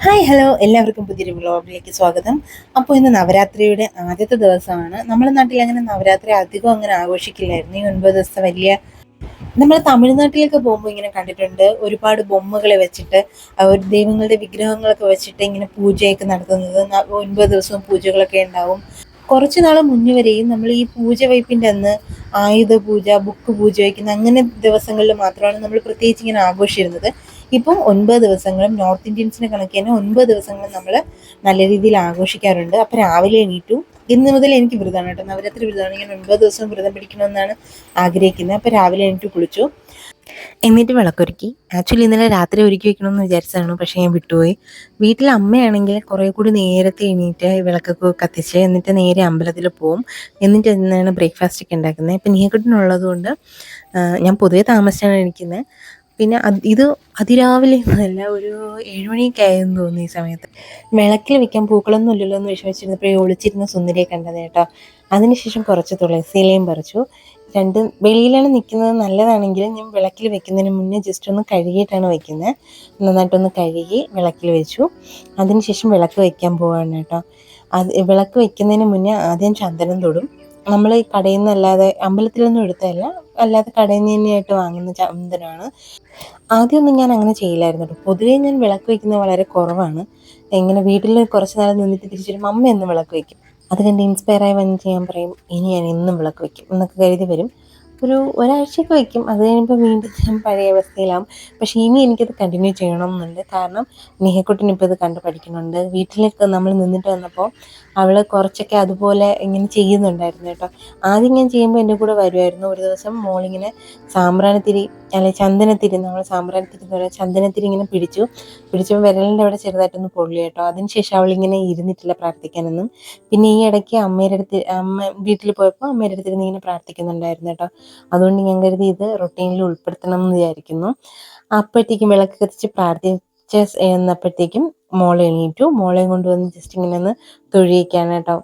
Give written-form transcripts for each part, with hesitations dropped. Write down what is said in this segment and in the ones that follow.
Hi hello എല്ലാവർക്കും പുതിയൊരു വ്ലോഗിലേക്ക് സ്വാഗതം. അപ്പോൾ ഇന്ന് നവരാത്രിയുടെ ആദ്യത്തെ ദിവസമാണ്. നമ്മുടെ നാട്ടിൽ അങ്ങനെ നവരാത്രി അധികം അങ്ങനെ ആഘോഷിക്കില്ലായിരുന്നു. ഈ 9 ദിവസത്തെ വലിയ നമ്മൾ തമിഴ്നാട്ടിലൊക്കെ പോകുമ്പോൾ ഇങ്ങനെ കണ്ടിട്ടുണ്ട്, ഒരുപാട് ബൊമ്മകളെ വെച്ചിട്ട് ഒരു ദൈവങ്ങളുടെ വിഗ്രഹങ്ങളൊക്കെ വെച്ചിട്ട് ഇങ്ങനെ പൂജയൊക്കെ നടത്തുന്നത്. 9 ദിവസവും പൂജകളൊക്കെ ഉണ്ടാവും. കുറച്ച് നാൾ മുന്നേ വരെയും നമ്മൾ ഈ പൂജ വയ്പ്പിൻ്റെ അന്ന് ആയുധ പൂജ, ബുക്ക് പൂജ വയ്ക്കുന്ന അങ്ങനെ ദിവസങ്ങളിൽ മാത്രമാണ് നമ്മൾ പ്രത്യേകിച്ച് ഇങ്ങനെ ആഘോഷിച്ചിരുന്നത്. ഇപ്പം 9 ദിവസങ്ങളും നോർത്ത് ഇന്ത്യൻസിനെ കണക്ക് തന്നെ 9 ദിവസങ്ങളും നമ്മൾ നല്ല രീതിയിൽ ആഘോഷിക്കാറുണ്ട്. അപ്പം രാവിലെ എണീറ്റു. ഇന്ന് മുതൽ എനിക്ക് വ്രതമാണ് കേട്ടോ, നവരാത്രി വ്രതമാണ്. ഞാൻ 9 ദിവസവും വ്രതം പിടിക്കണമെന്നാണ് ആഗ്രഹിക്കുന്നത്. അപ്പം രാവിലെ എണീറ്റ് കുളിച്ചു, എന്നിട്ട് വിളക്കൊരുക്കി. ആക്ച്വലി ഇന്നലെ രാത്രി ഒരുക്കി വെക്കണമെന്ന് വിചാരിച്ചതാണ്, പക്ഷേ ഞാൻ വിട്ടുപോയി. വീട്ടിൽ അമ്മയാണെങ്കിൽ കുറേ കൂടി നേരത്തെ എണീറ്റ് വിളക്കൊക്കെ കത്തിച്ച് എന്നിട്ട് നേരെ അമ്പലത്തിൽ പോവും. എന്നിട്ട് എന്നാണ് ബ്രേക്ക്ഫാസ്റ്റ് ഒക്കെ ഉണ്ടാക്കുന്നത്. ഇപ്പം നീക്കുട്ടിനുള്ളത് കൊണ്ട് ഞാൻ പൊതുവേ താമസിച്ചാണ് എണീക്കുന്നത്. പിന്നെ ഇത് അതിരാവിലെ ഒന്നുമല്ല, ഒരു 7 മണിയൊക്കെ ആയെന്ന് തോന്നുന്നു. ഈ സമയത്ത് വിളക്കിൽ വെക്കാൻ പൂക്കളൊന്നും ഇല്ലല്ലോ എന്ന് വിഷമിച്ചിരുന്നപ്പോൾ ഒളിച്ചിരുന്ന സുന്ദരിയെ കണ്ടത് കേട്ടോ. അതിനുശേഷം കുറച്ച് തുളസിയിലയും പറിച്ചു. രണ്ടും വെളിയിലാണ് നിൽക്കുന്നത്, നല്ലതാണെങ്കിലും ഞാൻ വിളക്കിൽ വെക്കുന്നതിന് മുന്നേ ജസ്റ്റ് ഒന്ന് കഴുകിയിട്ടാണ് വെക്കുന്നത്. നന്നായിട്ടൊന്ന് കഴുകി വിളക്കിൽ വെച്ചു. അതിനുശേഷം വിളക്ക് വയ്ക്കാൻ പോവാണ് കേട്ടോ. വിളക്ക് വയ്ക്കുന്നതിന് മുന്നേ ആദ്യം ചന്ദനം തൊടും. നമ്മൾ ഈ കടയിൽ നിന്ന് അല്ലാതെ അമ്പലത്തിലൊന്നും എടുത്തതല്ല, അല്ലാതെ കടയിൽ നിന്ന് തന്നെയായിട്ട് വാങ്ങുന്ന ചന്ദനമാണ്. ആദ്യമൊന്നും ഞാൻ അങ്ങനെ ചെയ്യില്ലായിരുന്നു കേട്ടോ. പൊതുവേ ഞാൻ വിളക്ക് വയ്ക്കുന്നത് വളരെ കുറവാണ്. ഇങ്ങനെ വീട്ടിൽ കുറച്ച് നാൾ നിന്നിട്ട് തിരിച്ചു വരുമ്പോൾ അമ്മ എന്നും വിളക്ക് വയ്ക്കും. അത് കണ്ട് ഇൻസ്പയറായി വന്നിട്ട് ഞാൻ പറയും, ഇനി ഞാൻ എന്നും വിളക്ക് വയ്ക്കും എന്നൊക്കെ കരുതി വരും. ഒരാഴ്ചയൊക്കെ വയ്ക്കും. അത് കഴിയുമ്പോൾ വീണ്ടും ഞാൻ പഴയ അവസ്ഥയിലാവും. പക്ഷേ ഇനി എനിക്കത് കണ്ടിന്യൂ ചെയ്യണം എന്നുണ്ട്. കാരണം നിഹക്കുട്ടിനിപ്പോൾ ഇത് കണ്ട് പഠിക്കുന്നുണ്ട്. വീട്ടിലേക്ക് നമ്മൾ നിന്നിട്ട് വന്നപ്പോൾ അവൾ കുറച്ചൊക്കെ അതുപോലെ ഇങ്ങനെ ചെയ്യുന്നുണ്ടായിരുന്നു കേട്ടോ. ആദ്യം ഞാൻ ചെയ്യുമ്പോൾ എൻ്റെ കൂടെ വരുമായിരുന്നു. ഒരു ദിവസം മോളിങ്ങനെ സാമ്പ്രാണിത്തിരി, അല്ലെ ചന്ദനത്തിരി, നമ്മൾ സാമ്പ്രാണിത്തിരി എന്ന് പറയുക, ചന്ദനത്തിരി ഇങ്ങനെ പിടിച്ചപ്പോൾ വിരലിൻ്റെ അവിടെ ചെറുതായിട്ടൊന്ന് പൊള്ളി കേട്ടോ. അതിനുശേഷം അവളിങ്ങനെ ഇരുന്നിട്ടില്ല പ്രാർത്ഥിക്കാനൊന്നും. പിന്നെ ഈ ഇടയ്ക്ക് അമ്മ വീട്ടിൽ പോയപ്പോൾ അമ്മയുടെ അടുത്തിരുന്ന് ഇങ്ങനെ പ്രാർത്ഥിക്കുന്നുണ്ടായിരുന്നു കേട്ടോ. അതുകൊണ്ട് ഞാൻ കരുതി ഇത് റൊട്ടീനിൽ ഉൾപ്പെടുത്തണം എന്ന് വിചാരിക്കുന്നു. അപ്പോഴത്തേക്കും വിളക്ക് കത്തിച്ച് എന്നപ്പോഴത്തേക്കും മോളെ എണീറ്റു. മോളെയും കൊണ്ടുവന്ന് ജസ്റ്റ് ഇങ്ങനെ ഒന്ന് തൊഴിയിക്കാണ് കേട്ടോ.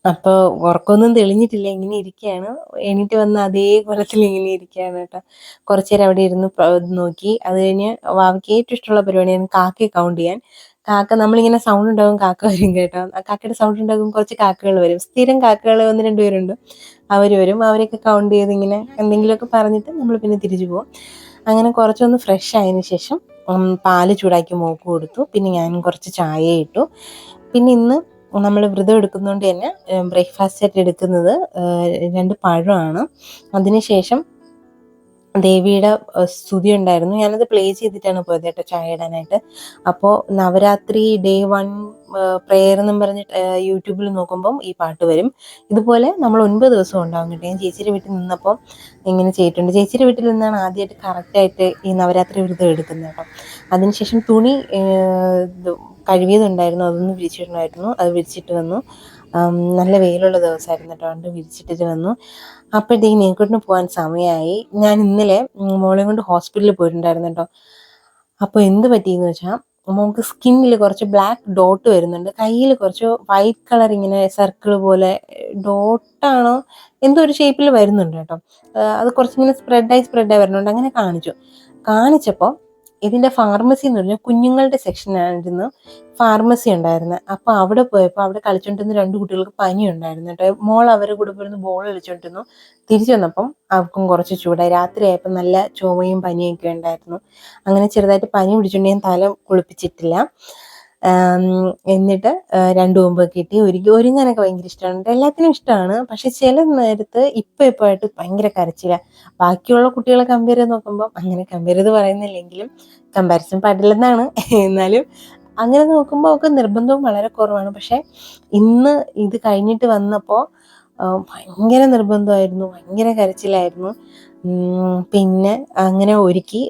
അപ്പോൾ ഉറക്കമൊന്നും തെളിഞ്ഞിട്ടില്ല, ഇങ്ങനെ ഇരിക്കുകയാണ്. എണീറ്റ് വന്ന് അതേ കോലത്തിൽ ഇങ്ങനെ ഇരിക്കുകയാണ് കേട്ടോ. കുറച്ച് നേരം അവിടെ ഇരുന്ന് നോക്കി. അത് കഴിഞ്ഞ് വാവയ്ക്ക് ഏറ്റവും ഇഷ്ടമുള്ള പരിപാടിയാണ് കാക്കയെ കൗണ്ട് ചെയ്യാൻ. കാക്ക നമ്മളിങ്ങനെ സൗണ്ട് ഉണ്ടാകും, കാക്ക വരും കേട്ടോ. ആ കാക്കയുടെ സൗണ്ട് ഉണ്ടാകും, കുറച്ച് കാക്കകൾ വരും. സ്ഥിരം കാക്കകൾ 1-2 പേരുണ്ട്. അവർ വരും. അവരെയൊക്കെ കൗണ്ട് ചെയ്ത് ഇങ്ങനെ എന്തെങ്കിലുമൊക്കെ പറഞ്ഞിട്ട് നമ്മൾ പിന്നെ തിരിച്ചു പോകും. അങ്ങനെ കുറച്ചൊന്ന് ഫ്രഷ് ആയതിനു ശേഷം പാല് ചൂടാക്കി മോൾക്ക് കൊടുത്തു. പിന്നെ ഞാനും കുറച്ച് ചായ ഇട്ടു. പിന്നെ ഇന്ന് നമ്മൾ വ്രതം എടുക്കുന്നതുകൊണ്ട് തന്നെ ബ്രേക്ക്ഫാസ്റ്റ് ആയിട്ട് എടുക്കുന്നത് 2 പഴമാണ്. അതിനുശേഷം ദേവിയുടെ സ്തുതി ഉണ്ടായിരുന്നു. ഞാനത് പ്ലേ ചെയ്തിട്ടാണ് പോയത് കേട്ടോ ചായ ഇടാനായിട്ട്. അപ്പോൾ നവരാത്രി ഡേ 1 പ്രെയർ എന്നും പറഞ്ഞിട്ട് യൂട്യൂബിൽ നോക്കുമ്പം ഈ പാട്ട് വരും. ഇതുപോലെ നമ്മൾ 9 ദിവസം ഉണ്ടാകും കേട്ടോ. ഞാൻ ചേച്ചിയുടെ വീട്ടിൽ നിന്നപ്പം ഇങ്ങനെ ചെയ്തിട്ടുണ്ട്. ചേച്ചിയുടെ വീട്ടിൽ നിന്നാണ് ആദ്യമായിട്ട് കറക്റ്റായിട്ട് ഈ നവരാത്രി വ്രതം എടുക്കുന്നത് കേട്ടോ. അതിനുശേഷം തുണി കഴുകിയതുണ്ടായിരുന്നു, അതൊന്ന് വിരിച്ചിട്ടുണ്ടായിരുന്നു. അത് വിരിച്ചിട്ട് വന്നു. നല്ല വെയിലുള്ള ദിവസമായിരുന്നു കേട്ടോ. അതുകൊണ്ട് വിരിച്ചിട്ടിട്ട് വന്നു. അപ്പോഴത്തേക്ക് നീക്കൂട്ടിന് പോകാൻ സമയമായി. ഞാൻ ഇന്നലെ മോളെ കൊണ്ട് ഹോസ്പിറ്റലിൽ പോയിട്ടുണ്ടായിരുന്നു കേട്ടോ. അപ്പോൾ എന്ത് പറ്റിയെന്ന് വെച്ചാൽ മോൾക്ക് സ്കിന്നിൽ കുറച്ച് ബ്ലാക്ക് ഡോട്ട് വരുന്നുണ്ട്. കയ്യിൽ കുറച്ച് വൈറ്റ് കളർ ഇങ്ങനെ സർക്കിൾ പോലെ ഡോട്ടാണോ എന്തോ ഒരു ഷേപ്പിൽ വരുന്നുണ്ട് കേട്ടോ. അത് കുറച്ചിങ്ങനെ സ്പ്രെഡായി വരുന്നുണ്ട്. അങ്ങനെ കാണിച്ചപ്പോൾ ഇതിൻ്റെ ഫാർമസി എന്ന് പറഞ്ഞാൽ കുഞ്ഞുങ്ങളുടെ സെക്ഷനായിരുന്നു ഫാർമസി ഉണ്ടായിരുന്നത്. അപ്പോൾ അവിടെ പോയപ്പോൾ അവിടെ കളിച്ചോണ്ടിരുന്ന 2 കുട്ടികൾക്ക് പനി ഉണ്ടായിരുന്നു കേട്ടോ. മോൾ അവരുടെ കൂടെ പോയിരുന്ന് ബോൾ കളിച്ചോണ്ടിരുന്നു. തിരിച്ചു വന്നപ്പം അവർക്കും കുറച്ച് ചൂടായി. രാത്രിയായപ്പോൾ നല്ല ചുമയും പനിയൊക്കെ ഉണ്ടായിരുന്നു. അങ്ങനെ ചെറുതായിട്ട് പനി പിടിച്ചുകൊണ്ട് ഞാൻ തല കുളിപ്പിച്ചിട്ടില്ല. എന്നിട്ട് 2 കൊമ്പൊക്കെ കിട്ടി. ഒരുങ്ങാനൊക്കെ ഭയങ്കര ഇഷ്ടമാണ്, എല്ലാത്തിനും ഇഷ്ടമാണ്. പക്ഷെ ചില നേരത്ത് ഇപ്പോൾ ആയിട്ട് ഭയങ്കര കരച്ചിലാണ്. ബാക്കിയുള്ള കുട്ടികളെ കമ്പയർ ചെയ്ത് നോക്കുമ്പം, അങ്ങനെ കമ്പയർ ചെയ്ത് പറയുന്നില്ലെങ്കിലും കമ്പാരിസൺ പാടില്ലെന്നാണ്. എന്നാലും അങ്ങനെ നോക്കുമ്പോൾ അവൾക്ക് നിർബന്ധവും വളരെ കുറവാണ്. പക്ഷെ ഇന്ന് ഇത് കഴിഞ്ഞിട്ട് വന്നപ്പോൾ ഭയങ്കര നിർബന്ധമായിരുന്നു, ഭയങ്കര കരച്ചിലായിരുന്നു. പിന്നെ അങ്ങനെ ഒരുക്കി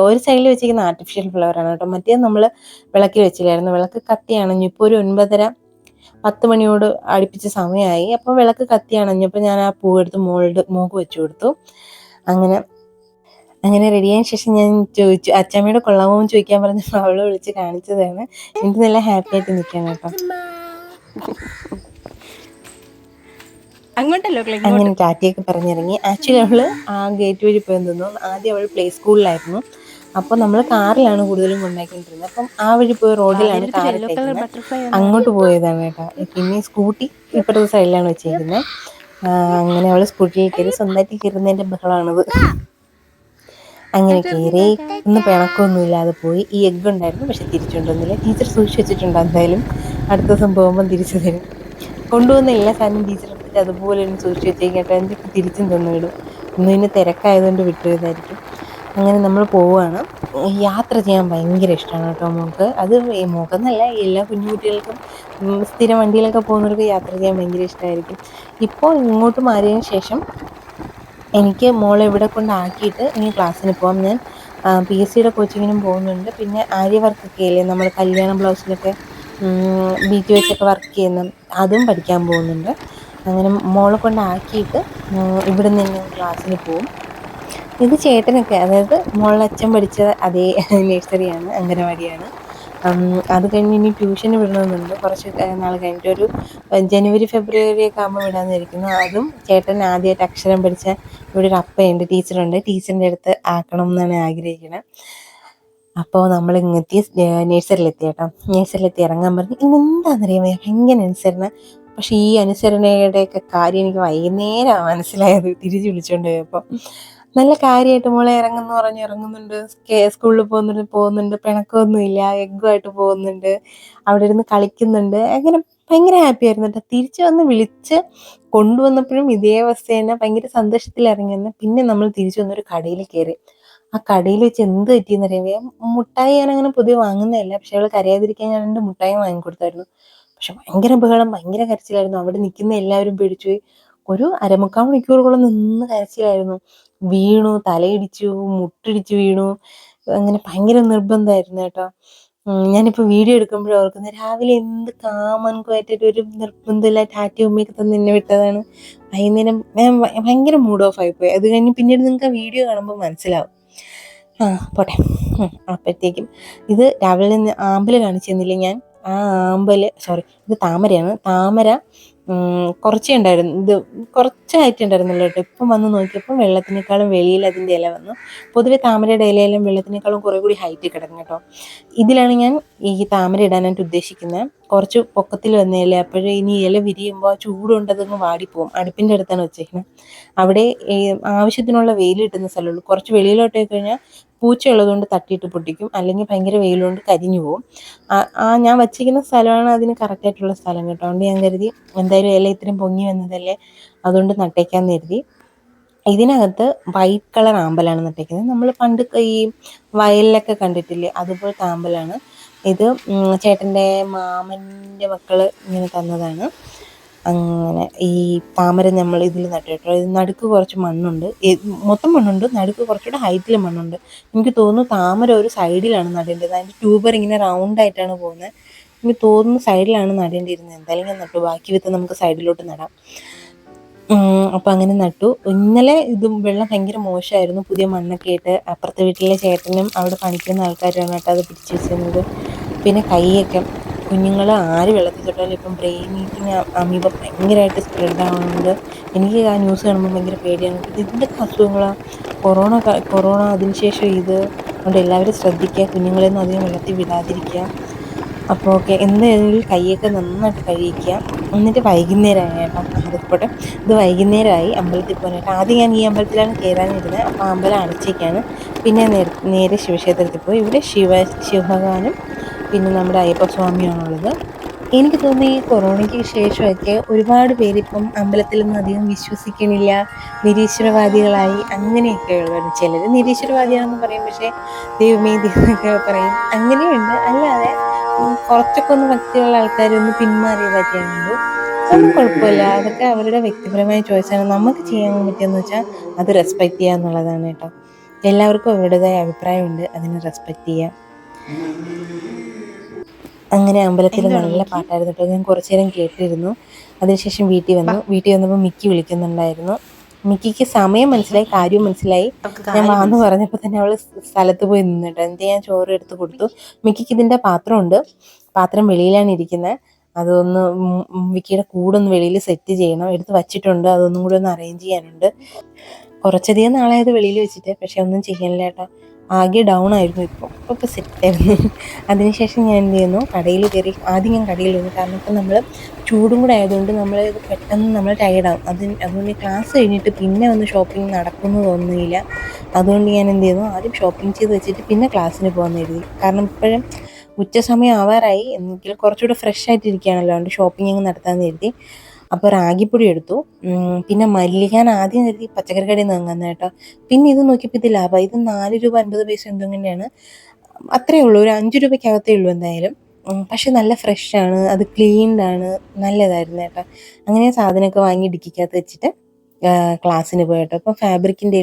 ഒരു സൈഡിൽ വെച്ചിരിക്കുന്ന ആർട്ടിഫിഷ്യൽ ഫ്ലവറാണ് കേട്ടോ. മറ്റേ നമ്മൾ വിളക്കിൽ വെച്ചില്ലായിരുന്നു. വിളക്ക് കത്തി അണഞ്ഞു. ഇപ്പോൾ ഒരു 9:30-10 മണിയോട് അടുപ്പിച്ച സമയമായി. അപ്പോൾ വിളക്ക് കത്തി അണഞ്ഞപ്പോൾ ഞാൻ ആ പൂവെടുത്ത് മോൾക്ക് വെച്ചു കൊടുത്തു. അങ്ങനെ റെഡിയായ ശേഷം ഞാൻ ചോദിച്ചു, അച്ചാമ്മയുടെ കൊള്ളാമോ എന്ന് ചോദിക്കാൻ പറഞ്ഞപ്പോൾ അവളെ വിളിച്ച് കാണിച്ചതാണ്. എനിക്ക് നല്ല ഹാപ്പി ആയിട്ട് നിൽക്കണം കേട്ടോ. അങ്ങനെ ടാറ്റയൊക്കെ പറഞ്ഞിറങ്ങി. ആക്ച്വലി അവൾ ആ ഗേറ്റ് വഴി പോയി നിന്നു. ആദ്യം അവൾ പ്ലേ സ്കൂളിലായിരുന്നു. അപ്പോൾ നമ്മൾ കാറിലാണ് കൂടുതലും കൊണ്ടാക്കിക്കൊണ്ടിരുന്നത്. അപ്പം ആ വഴി പോയി റോഡിലാണ് കാർ ഇട്ടേക്കുന്നത്. അങ്ങോട്ട് പോയതാണ് കേട്ടോ. പിന്നെ സ്കൂട്ടി ഇപ്പുറത്തെ സൈഡിലാണ് വെച്ചേക്കുന്നത്. അങ്ങനെ അവൾ സ്കൂട്ടിയിൽ കയറി, സ്വന്തമായിട്ട് കയറുന്നതിൻ്റെ ബഹളമാണത്. അങ്ങനെ കയറി, ഇന്ന് പിണക്കമൊന്നും ഇല്ലാതെ പോയി. ഈ എഗ്ഗ് ഉണ്ടായിരുന്നു, പക്ഷെ തിരിച്ചുകൊണ്ടുവന്നില്ല. ടീച്ചർ സൂക്ഷിച്ച് വെച്ചിട്ടുണ്ട്, എന്തായാലും അടുത്ത ദിവസം പോകുമ്പം തിരിച്ചു തരും. കൊണ്ടുവന്ന എല്ലാ സാധനവും ടീച്ചർ എടുത്തിട്ട് അതുപോലെ ഒന്ന് സൂക്ഷിച്ച് വെച്ചേക്കും കേട്ടോ. എന്നിട്ട് തിരിച്ചും തന്നിടും. ഇന്ന് പിന്നെ തിരക്കായതുകൊണ്ട് വിട്ടുപോയതായിരിക്കും. അങ്ങനെ നമ്മൾ പോവുകയാണ്. യാത്ര ചെയ്യാൻ ഭയങ്കര ഇഷ്ടമാണ് കേട്ടോ മോൾക്ക്. അത് മോക്കെന്നല്ല, എല്ലാ കുഞ്ഞു കുട്ടികൾക്കും സ്ഥിരം വണ്ടിയിലൊക്കെ പോകുന്നവർക്ക് യാത്ര ചെയ്യാൻ ഭയങ്കര ഇഷ്ടമായിരിക്കും. ഇപ്പോൾ ഇങ്ങോട്ട് മാറിയതിന് ശേഷം എനിക്ക് മോളെ ഇവിടെ കൊണ്ടാക്കിയിട്ട് ഇനി ക്ലാസ്സിന് പോകാം. ഞാൻ PSCയുടെ കോച്ചിങ്ങിനും പോകുന്നുണ്ട്. പിന്നെ ആര്യ വർക്കൊക്കെ ഇല്ലേ, നമ്മൾ കല്യാണ ബ്ലൗസിലൊക്കെ ബീറ്റ് വെച്ചൊക്കെ വർക്ക് ചെയ്യുന്ന, അതും പഠിക്കാൻ പോകുന്നുണ്ട്. അങ്ങനെ മോളെ കൊണ്ടാക്കിയിട്ട് ഇവിടെ നിന്ന് ക്ലാസ്സിന് പോവും. ഇത് ചേട്ടനൊക്കെ, അതായത് മോളുടെ അച്ഛൻ പഠിച്ച അതേ നഴ്സറിയാണ്, അംഗനവാടിയാണ്. അത് കഴിഞ്ഞ് ഇനി ട്യൂഷന് വിടണമെന്നുണ്ട്. കുറച്ച് നാൾ കഴിഞ്ഞിട്ട് ഒരു ജനുവരി ഫെബ്രുവരി ഒക്കെ ആകുമ്പോൾ വിടാമെന്നിരിക്കുന്നു. അതും ചേട്ടൻ ആദ്യമായിട്ട് അക്ഷരം പഠിച്ച ഇവിടെ ഒരു അപ്പയുണ്ട്, ടീച്ചറുണ്ട്. ടീച്ചറിൻ്റെ അടുത്ത് ആക്കണം എന്നാണ് ആഗ്രഹിക്കുന്നത്. അപ്പോൾ നമ്മൾ ഇങ്ങെത്തി നഴ്സറിയിലെത്തി കേട്ടോ. നഴ്സറിയിലെത്തി ഇറങ്ങാൻ പറഞ്ഞ്, ഇന്നെന്താണെന്നറിയാമോ ഭയങ്കര അനുസരണ. പക്ഷേ ഈ അനുസരണയുടെയൊക്കെ കാര്യം എനിക്ക് വൈകുന്നേരമാണ് മനസ്സിലായത്, തിരിച്ച് വിളിച്ചുകൊണ്ട് പോയപ്പോൾ. നല്ല കാര്യമായിട്ട് മോളെ ഇറങ്ങുന്നു പറഞ്ഞ് ഇറങ്ങുന്നുണ്ട്, സ്കൂളിൽ പോകുന്നുണ്ട്, പിണക്കമൊന്നുമില്ല, എഗ്ഗുമായിട്ട് പോകുന്നുണ്ട്, അവിടെ ഇരുന്ന് കളിക്കുന്നുണ്ട്. അങ്ങനെ ഭയങ്കര ഹാപ്പി ആയിരുന്നു കേട്ടോ. തിരിച്ചു വന്ന് വിളിച്ച് കൊണ്ടുവന്നപ്പോഴും ഇതേ അവസ്ഥ തന്നെ, ഭയങ്കര സന്തോഷത്തിൽ ഇറങ്ങി വന്ന്. പിന്നെ നമ്മൾ തിരിച്ചു വന്നൊരു കടയിൽ കയറി. ആ കടയിൽ വെച്ച് എന്ത് പറ്റിയെന്നറിയാം, മുട്ടായി ഞാൻ അങ്ങനെ പൊതുവെ വാങ്ങുന്നതല്ല, പക്ഷെ അവൾ കരയാതിരിക്കാൻ ഞാൻ 2 മുട്ടായി വാങ്ങിക്കൊടുത്തായിരുന്നു. പക്ഷെ ഭയങ്കര ബഹളം, ഭയങ്കര കരച്ചിലായിരുന്നു. അവിടെ നിൽക്കുന്ന എല്ലാവരും പേടിച്ചുപോയി. ഒരു 1/4 മണിക്കൂറോളം നിന്ന് കരച്ചിലായിരുന്നു. വീണു, തലയിടിച്ചു, മുട്ടിടിച്ചു വീണു. അങ്ങനെ ഭയങ്കര നിർബന്ധമായിരുന്നു കേട്ടോ. ഞാനിപ്പോൾ വീഡിയോ എടുക്കുമ്പോഴും ഓർക്കുന്നത്, രാവിലെ എന്ത് കാമൻകുമായിട്ടൊരു ഒരു നിർബന്ധമില്ല ടാറ്റ ഉമ്മയൊക്കെ തന്ന് എന്നെ വിട്ടതാണ്. വൈകുന്നേരം ഞാൻ ഭയങ്കര മൂഡ് ഓഫ് ആയിപ്പോയി. അത് കഴിഞ്ഞ് പിന്നീട് നിങ്ങൾക്ക് ആ വീഡിയോ കാണുമ്പോൾ മനസ്സിലാവും. പോട്ടെ. അപ്പോഴത്തേക്കും ഇത് രാവിലെ നിന്ന് ആമ്പല് കാണിച്ചു തന്നില്ലേ ഞാൻ. ആ ആമ്പല്, സോറി, ഇത് താമരയാണ്. താമര കുറച്ചേ ഉണ്ടായിരുന്നു, ഇത് കുറച്ചായിട്ടുണ്ടായിരുന്നല്ലോ കേട്ടോ. ഇപ്പം വന്ന് നോക്കിയപ്പോൾ വെള്ളത്തിനേക്കാളും വെളിയിൽ അതിൻ്റെ ഇല വന്നു. പൊതുവെ താമരയുടെ ഇലയെല്ലാം വെള്ളത്തിനേക്കാളും കുറേ കൂടി ഹൈറ്റിൽ കിടക്കും കേട്ടോ. ഇതിലാണ് ഞാൻ ഈ താമര ഇടാനായിട്ട് ഉദ്ദേശിക്കുന്നത്. കുറച്ച് പൊക്കത്തിൽ വന്ന ഇല, അപ്പോഴേ ഇനി ഇല വിരിയുമ്പോൾ ആ ചൂടുകൊണ്ട് അതങ്ങ് വാടിപ്പോവും. അടുപ്പിൻ്റെ അടുത്താണ് വെച്ചേക്കുന്നത്. അവിടെ ആവശ്യത്തിനുള്ള വെയിൽ കിട്ടുന്ന സ്ഥലമുള്ളൂ. കുറച്ച് വെളിയിലോട്ട് പോയി കഴിഞ്ഞാൽ പൂച്ച ഉള്ളതുകൊണ്ട് തട്ടിയിട്ട് പൊട്ടിക്കും, അല്ലെങ്കിൽ ഭയങ്കര വെയിലുകൊണ്ട് കരിഞ്ഞു പോകും. ഞാൻ വച്ചിരിക്കുന്ന സ്ഥലമാണ് അതിന് കറക്റ്റായിട്ടുള്ള സ്ഥലം കേട്ടോ. അതുകൊണ്ട് ഞാൻ കരുതി എന്തായാലും ഇല ഇത്രയും പൊങ്ങി വന്നതല്ലേ, അതുകൊണ്ട് നട്ടേക്കാന്ന് കരുതി. ഇതിനകത്ത് വൈറ്റ് കളർ ആമ്പലാണ് നട്ടേക്കുന്നത്. നമ്മൾ പണ്ട് ഈ വയലിലൊക്കെ കണ്ടിട്ടില്ലേ, അതുപോലത്തെ ആമ്പലാണ് ഇത്. ചേട്ടൻ്റെ മാമൻ്റെ മക്കൾ ഇങ്ങനെ തന്നതാണ്. അങ്ങനെ ഈ താമര നമ്മൾ ഇതിൽ നട്ടു കേട്ടോ. ഇത് നടുക്ക് കുറച്ച് മണ്ണുണ്ട്, മൊത്തം മണ്ണുണ്ട്, നടുക്ക് കുറച്ചുകൂടെ ഹൈറ്റിൽ മണ്ണുണ്ട്. എനിക്ക് തോന്നുന്നു താമര ഒരു സൈഡിലാണ് നടേണ്ടത്. അതിൻ്റെ ട്യൂബർ ഇങ്ങനെ റൗണ്ടായിട്ടാണ് പോകുന്നത്. എനിക്ക് തോന്നുന്നു സൈഡിലാണ് നടേണ്ടിയിരുന്നത്. എന്തായാലും ഞാൻ നട്ടു, ബാക്കി വിത്ത് നമുക്ക് സൈഡിലോട്ട് നടാം. അപ്പം അങ്ങനെ നട്ടു. ഇന്നലെ ഇത് വെള്ളം ഭയങ്കര മോശമായിരുന്നു, പുതിയ മണ്ണൊക്കെ ഇട്ട്. അപ്പുറത്തെ വീട്ടിലെ ചേട്ടനും അവിടെ പണിക്കുന്ന ആൾക്കാരാണ് കേട്ടോ അത് പിടിച്ച് വെച്ചിരുന്നത്. പിന്നെ കൈയൊക്കെ കുഞ്ഞുങ്ങൾ ആര് വെള്ളത്തിൽ തൊട്ടാലും ഇപ്പം ബ്രെയിൻ ഈറ്റിങ് അമീബ ഭയങ്കരമായിട്ട് സ്പ്രെഡ് ആവുന്നുണ്ട്. എനിക്ക് ആ ന്യൂസ് കാണുമ്പോൾ ഭയങ്കര പേടിയാണ്. ഇതിൻ്റെയൊക്കെ അസുഖങ്ങളാണ്. കൊറോണ അതിനുശേഷം ഇത്. അതുകൊണ്ട് എല്ലാവരും ശ്രദ്ധിക്കുക, കുഞ്ഞുങ്ങളെയൊന്നും അധികം വെള്ളത്തിൽ വിടാതിരിക്കുക. അപ്പോൾ ഓക്കെ, എന്തായാലും കൈയൊക്കെ നന്നായിട്ട് കഴിയിക്കുക. എന്നിട്ട് വൈകുന്നേരമായി കേട്ടോ. അതിപ്പോട്ടെ, ഇത് വൈകുന്നേരമായി അമ്പലത്തിൽ പോകാനായിട്ട്. ആദ്യം ഞാൻ ഈ അമ്പലത്തിലാണ് കയറാനിരുന്നത്. അപ്പോൾ അമ്പലം അടച്ചേക്കാണ്. പിന്നെ നേരെ ശിവക്ഷേത്രത്തിൽ പോയി. ഇവിടെ ശിവഭഗവാനും പിന്നെ നമ്മുടെ അയ്യപ്പ സ്വാമിയാണുള്ളത്. എനിക്ക് തോന്നുന്നു ഈ കൊറോണയ്ക്ക് ശേഷമൊക്കെ ഒരുപാട് പേരിപ്പം അമ്പലത്തിലൊന്നും അധികം വിശ്വസിക്കണില്ല, നിരീശ്വരവാദികളായി അങ്ങനെയൊക്കെ ഉള്ളവർ. ചിലർ നിരീശ്വരവാദിയാണെന്ന് പറയും, പക്ഷേ ദൈവമേ ദൈവമൊക്കെ പറയും, അങ്ങനെയുണ്ട്. അല്ലാതെ കുറച്ചൊക്കെ ഒന്ന് ഭക്തിയുള്ള ആൾക്കാരൊന്ന് പിന്മാറിയതൊക്കെ ഉള്ളൂ. അതൊന്നും കുഴപ്പമില്ല, അതൊക്കെ അവരുടെ വ്യക്തിപരമായ ചോയ്സാണ്. നമുക്ക് ചെയ്യാൻ പറ്റുമെന്ന് വെച്ചാൽ അത് റെസ്പെക്റ്റ് ചെയ്യുക എന്നുള്ളതാണ് കേട്ടോ. എല്ലാവർക്കും അവരുടേതായ അഭിപ്രായമുണ്ട്, അതിനെ റെസ്പെക്റ്റ് ചെയ്യുക. അങ്ങനെ അമ്പലത്തിൽ നല്ല പാട്ടായിരുന്നു കേട്ടോ. ഞാൻ കുറച്ചു നേരം കേട്ടിരുന്നു. അതിനുശേഷം വീട്ടിൽ വന്നപ്പോൾ മിക്കി വിളിക്കുന്നുണ്ടായിരുന്നു. മിക്കിക്ക് സമയം മനസ്സിലായി, കാര്യം മനസ്സിലായി. ഞാൻ വാന്ന് പറഞ്ഞപ്പോൾ തന്നെ അവൾ സ്ഥലത്ത് പോയി നിന്നിട്ട് എന്നിട്ട് ഞാൻ ചോറ് എടുത്ത് കൊടുത്തു. മിക്കിക്ക് ഇതിൻ്റെ പാത്രമുണ്ട്, പാത്രം വെളിയിലാണ് ഇരിക്കുന്നത്. അതൊന്ന് മിക്കിയുടെ കൂടൊന്ന് വെളിയിൽ സെറ്റ് ചെയ്യണം, എടുത്ത് വച്ചിട്ടുണ്ട്. അതൊന്നും കൂടി ഒന്ന് അറേഞ്ച് ചെയ്യാനുണ്ട്. കുറച്ചധികം നാളായത് വെളിയിൽ വെച്ചിട്ട്, പക്ഷെ ഒന്നും ചെയ്യാനില്ല കേട്ടോ. ആകെ ഡൗൺ ആയിരുന്നു. ഇപ്പോൾ സെറ്റായിരുന്നു. അതിനുശേഷം ഞാൻ എന്ത് ചെയ്യുന്നു, കടയിൽ കയറി. ആദ്യം ഞാൻ കടയിൽ വന്നു, കാരണം ഇപ്പം നമ്മൾ ചൂടും കൂടെ ആയതുകൊണ്ട് നമ്മൾ പെട്ടെന്ന് നമ്മൾ ടയേർഡാവും. അതുകൊണ്ട് ക്ലാസ് കഴിഞ്ഞിട്ട് പിന്നെ വന്ന് ഷോപ്പിംഗ് നടക്കുമെന്ന് തോന്നുന്നില്ല. അതുകൊണ്ട് ഞാൻ എന്ത് ചെയ്യുന്നു, ആദ്യം ഷോപ്പിംഗ് ചെയ്ത് വെച്ചിട്ട് പിന്നെ ക്ലാസ്സിന് പോകാമെന്ന് കരുതി. കാരണം ഇപ്പോഴും ഉച്ച സമയം ആവാറായി, എങ്കിലും കുറച്ചുകൂടെ ഫ്രഷ് ആയിട്ടിരിക്കുകയാണല്ലോ, അതുകൊണ്ട് ഷോപ്പിംഗ് അങ്ങ് നടത്താമെന്ന് കരുതി. അപ്പോൾ റാഗിപ്പൊടി എടുത്തു. പിന്നെ മല്ലി ഞാൻ ആദ്യം കരുതി പച്ചക്കറി കടയിൽ നിന്ന് വാങ്ങാമെന്ന് കേട്ടോ. പിന്നെ ഇത് നോക്കിയപ്പോൾ ഇത് ലാഭമായി. ഇത് 4 രൂപ 50 പൈസ എന്തോ തന്നെയാണ്. അത്രയേ ഉള്ളൂ, ഒരു 5 രൂപയ്ക്കകത്തേ ഉള്ളൂ എന്തായാലും. പക്ഷെ നല്ല ഫ്രഷാണ്, അത് ക്ലീൻഡാണ്, നല്ലതായിരുന്നു കേട്ടോ. അങ്ങനെ സാധനമൊക്കെ വാങ്ങി ഡിക്കിക്കകത്ത് വെച്ചിട്ട് ക്ലാസ്സിന് പോയി കേട്ടോ. ഇപ്പോൾ ഫാബ്രിക്കിൻ്റെ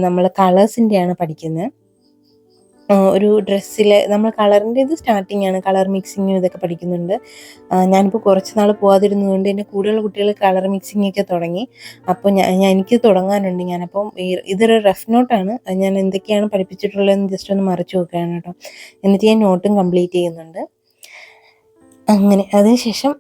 നമ്മൾ കളേഴ്സിൻ്റെയാണ് പഠിക്കുന്നത്. ഒരു ഡ്രസ്സിൽ നമ്മൾ കളറിൻ്റെ ഇത് സ്റ്റാർട്ടിങ് ആണ്, കളർ മിക്സിങ്ങും ഇതൊക്കെ പഠിക്കുന്നുണ്ട്. ഞാനിപ്പോൾ കുറച്ച് നാൾ പോകാതിരുന്നതുകൊണ്ട് എൻ്റെ കൂടെയുള്ള കുട്ടികൾ കളർ മിക്സിങ്ങൊക്കെ തുടങ്ങി. അപ്പോൾ എനിക്ക് തുടങ്ങാനുണ്ട്. ഞാനപ്പം ഇതൊരു റഫ് നോട്ടാണ്, ഞാൻ എന്തൊക്കെയാണ് പഠിപ്പിച്ചിട്ടുള്ളതെന്ന് ജസ്റ്റ് ഒന്ന് മറിച്ച് നോക്കുകയാണ് കേട്ടോ. എന്നിട്ട് ഞാൻ നോട്ടും കംപ്ലീറ്റ് ചെയ്യുന്നുണ്ട്. അങ്ങനെ അതിനുശേഷം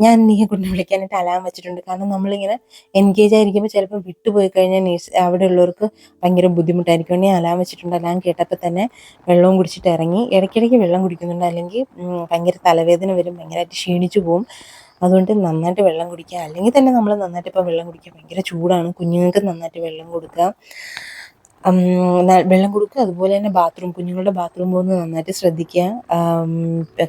ഞാൻ നീഹക്കുട്ടിനെ വിളിക്കാനായിട്ട് അലാം വെച്ചിട്ടുണ്ട്. കാരണം നമ്മളിങ്ങനെ എൻഗേജ് ആയിരിക്കുമ്പോൾ ചിലപ്പോൾ വിട്ടുപോയി കഴിഞ്ഞാൽ അവിടെ ഉള്ളവർക്ക് ഭയങ്കര ബുദ്ധിമുട്ടായിരിക്കും. ഞാൻ അലാം വെച്ചിട്ടുണ്ട്. അലാം കേട്ടപ്പോൾ തന്നെ വെള്ളവും കുടിച്ചിട്ട് ഇറങ്ങി. ഇടയ്ക്കിടയ്ക്ക് വെള്ളം കുടിക്കുന്നുണ്ട്, അല്ലെങ്കിൽ ഭയങ്കര തലവേദന വരും, ഭയങ്കരമായിട്ട് ക്ഷീണിച്ചു പോവും. അതുകൊണ്ട് നന്നായിട്ട് വെള്ളം കുടിക്കുക. അല്ലെങ്കിൽ തന്നെ നമ്മൾ നന്നായിട്ട് ഇപ്പോൾ വെള്ളം കുടിക്കുക, ഭയങ്കര ചൂടാണ്. കുഞ്ഞുങ്ങൾക്ക് നന്നായിട്ട് വെള്ളം കൊടുക്കുക. വെള്ളം കൊടുക്കുക. അതുപോലെ തന്നെ കുഞ്ഞുങ്ങളുടെ ബാത്റൂം പോകുന്നത് നന്നായിട്ട് ശ്രദ്ധിക്കുക.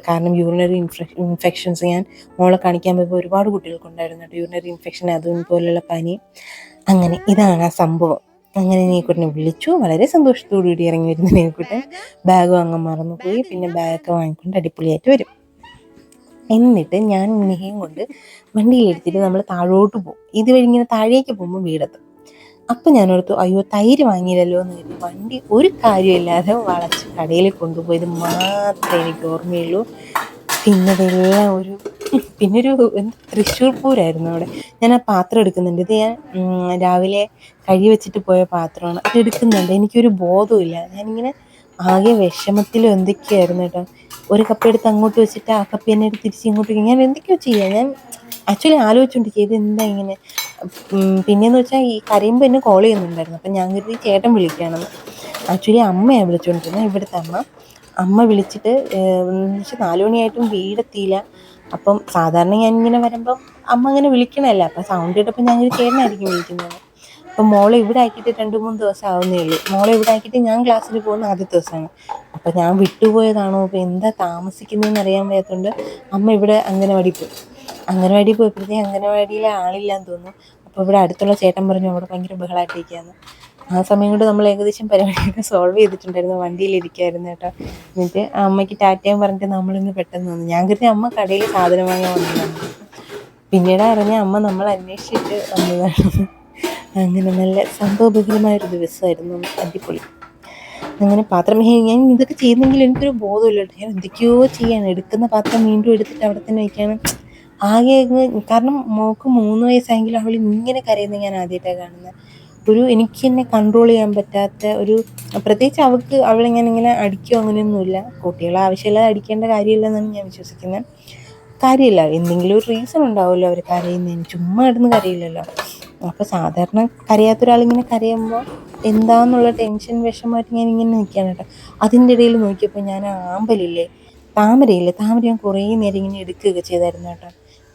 കാരണം യൂറിനറി ഇൻഫെക്ഷൻസ് ഞാൻ മോളെ കാണിക്കാൻ പോയപ്പോൾ ഒരുപാട് കുട്ടികൾക്കുണ്ടായിരുന്നു കേട്ടോ, യൂറിനറി ഇൻഫെക്ഷൻ, അതുപോലുള്ള പനി. അങ്ങനെ ഇതാണ് ആ സംഭവം. അങ്ങനെ നീക്കുട്ടിനെ വിളിച്ചു. വളരെ സന്തോഷത്തോടു കൂടി ഇറങ്ങി വരുന്ന നീക്കുട്ടൻ ബാഗ് വാങ്ങാൻ മറന്നുപോയി. പിന്നെ ബാഗൊക്കെ വാങ്ങിക്കൊണ്ട് അടിപൊളിയായിട്ട് വരും. എന്നിട്ട് ഞാൻ നിഹയും കൊണ്ട് വണ്ടിയിലെടുത്തിട്ട് നമ്മൾ താഴോട്ട് പോകും. ഇതുവഴി ഇങ്ങനെ താഴേക്ക് പോകുമ്പോൾ വീടെത്തും. അപ്പം ഞാനോർത്തു, അയ്യോ തൈര് വാങ്ങിയില്ലല്ലോ എന്ന് കരുതി വണ്ടി ഒരു കാര്യമില്ലാതെ വളച്ച് കടയിൽ കൊണ്ടുപോയത് മാത്രമേ എനിക്ക് ഓർമ്മയുള്ളൂ. പിന്നതെല്ലാം പിന്നൊരു തൃശ്ശൂർ പൂരായിരുന്നു അവിടെ. ഞാൻ ആ പാത്രം എടുക്കുന്നുണ്ട്. ഇത് ഞാൻ രാവിലെ കഴുകി വെച്ചിട്ട് പോയ പാത്രമാണ്. അത് എടുക്കുന്നുണ്ട്, എനിക്കൊരു ബോധമില്ല. ഞാനിങ്ങനെ ആകെ വിഷമത്തിലും എന്തൊക്കെയായിരുന്നു കേട്ടോ. ഒരു കപ്പ് എടുത്ത് അങ്ങോട്ട് വെച്ചിട്ട് ആ കപ്പ് എന്നെ തിരിച്ച് ഇങ്ങോട്ട് ഞാൻ എന്തൊക്കെയോ ചെയ്യാം. ഞാൻ ആക്ച്വലി ആലോചിച്ചുകൊണ്ടിരിക്കുക ഇതെന്താ ഇങ്ങനെ. പിന്നെയെന്ന് വെച്ചാൽ ഈ കരയുമ്പോൾ എന്നെ കോൾ ചെയ്യുന്നുണ്ടായിരുന്നു. അപ്പം ഞാൻ കരുതി ചേട്ടൻ വിളിക്കുകയാണെന്ന്. ആക്ച്വലി അമ്മയാണ് വിളിച്ചുകൊണ്ടിരുന്നത്, ഇവിടുത്തെ അമ്മ വിളിച്ചിട്ട് 4 മണിയായിട്ടും വീടെത്തിയില്ല. അപ്പം സാധാരണ ഞാനിങ്ങനെ വരുമ്പം അമ്മ അങ്ങനെ വിളിക്കണമല്ല. അപ്പം സൗണ്ട് കേട്ടപ്പോൾ ഞാൻ ചേട്ടനായിരിക്കും വിളിക്കുന്നത്. അപ്പം മോളെ ഇവിടെ ആക്കിയിട്ട് 2-3 ദിവസം ആവുന്നേ ഉള്ളൂ. മോളെ ഇവിടെ ആക്കിയിട്ട് ഞാൻ ക്ലാസ്സിൽ പോകുന്ന ആദ്യത്തെ ദിവസമാണ്. അപ്പം ഞാൻ വിട്ടുപോയതാണോ, ഇപ്പോൾ എന്താ താമസിക്കുന്നതെന്ന് അറിയാൻ വയ്യാത്തതുകൊണ്ട് അമ്മ ഇവിടെ അംഗനവാടി പോയപ്പോഴത്തേക്ക് അംഗനവാടിയിലെ ആളില്ലാന്ന് തോന്നുന്നു. അപ്പോൾ ഇവിടെ അടുത്തുള്ള ചേട്ടൻ പറഞ്ഞു അവിടെ ഭയങ്കര ബഹളമായിട്ടിരിക്കുകയെന്ന്. ആ സമയം കൊണ്ട് നമ്മൾ ഏകദേശം പരിപാടിയൊക്കെ സോൾവ് ചെയ്തിട്ടുണ്ടായിരുന്നു. വണ്ടിയിലിരിക്കുകയായിരുന്നു കേട്ടോ. എന്നിട്ട് അമ്മയ്ക്ക് ടാറ്റയും പറഞ്ഞിട്ട് നമ്മളിന്ന് പെട്ടെന്ന് വന്നു. ഞാൻ കരുതി അമ്മ കടയിൽ സാധനം വാങ്ങാൻ വന്നതാണ്. പിന്നീട് അറിഞ്ഞ അമ്മ നമ്മൾ അന്വേഷിച്ചിട്ട് വന്നതാണ്. അങ്ങനെ നല്ല സംഭവബഹുലമായൊരു ദിവസമായിരുന്നു, അടിപൊളി. അങ്ങനെ പാത്രം ഞാൻ ഇതൊക്കെ ചെയ്യുന്നെങ്കിൽ എനിക്കൊരു ബോധമില്ല കേട്ടോ. ഞാൻ എന്തൊക്കെയോ ചെയ്യാണ്, എടുക്കുന്ന പാത്രം വീണ്ടും എടുത്തിട്ട് അവിടെ തന്നെ വയ്ക്കുകയാണ്. ആകെ കാരണം മോൾക്ക് 3 വയസ്സായെങ്കിലും അവൾ ഇങ്ങനെ കരയുന്നത് ഞാൻ ആദ്യമായിട്ടാണ് കാണുന്നത്. എനിക്ക് തന്നെ കൺട്രോൾ ചെയ്യാൻ പറ്റാത്ത പ്രത്യേകിച്ച് അവളിങ്ങനെ അടിക്കുകയോ അങ്ങനെയൊന്നുമില്ല. കുട്ടികളെ ആവശ്യമില്ലാതെ അടിക്കേണ്ട കാര്യമില്ലെന്നാണ് ഞാൻ വിശ്വസിക്കുന്നത്. കാര്യമില്ല, എന്തെങ്കിലും ഒരു റീസൺ ഉണ്ടാവുമല്ലോ അവർ കരയുന്നതിന്, ചുമ്മാ ഇടുന്ന് കരയില്ലല്ലോ. അപ്പോൾ സാധാരണ കരയാത്തൊരാളിങ്ങനെ കരയുമ്പോൾ എന്താന്നുള്ള ടെൻഷൻ വിഷമമായിട്ട് ഞാൻ ഇങ്ങനെ നിൽക്കുകയാണ് കേട്ടോ. അതിൻ്റെ ഇടയിൽ നോക്കിയപ്പോൾ ഞാൻ താമര ഞാൻ കുറേ നേരം ഇങ്ങനെ എടുക്കുകയൊക്കെ ചെയ്തായിരുന്നു കേട്ടോ.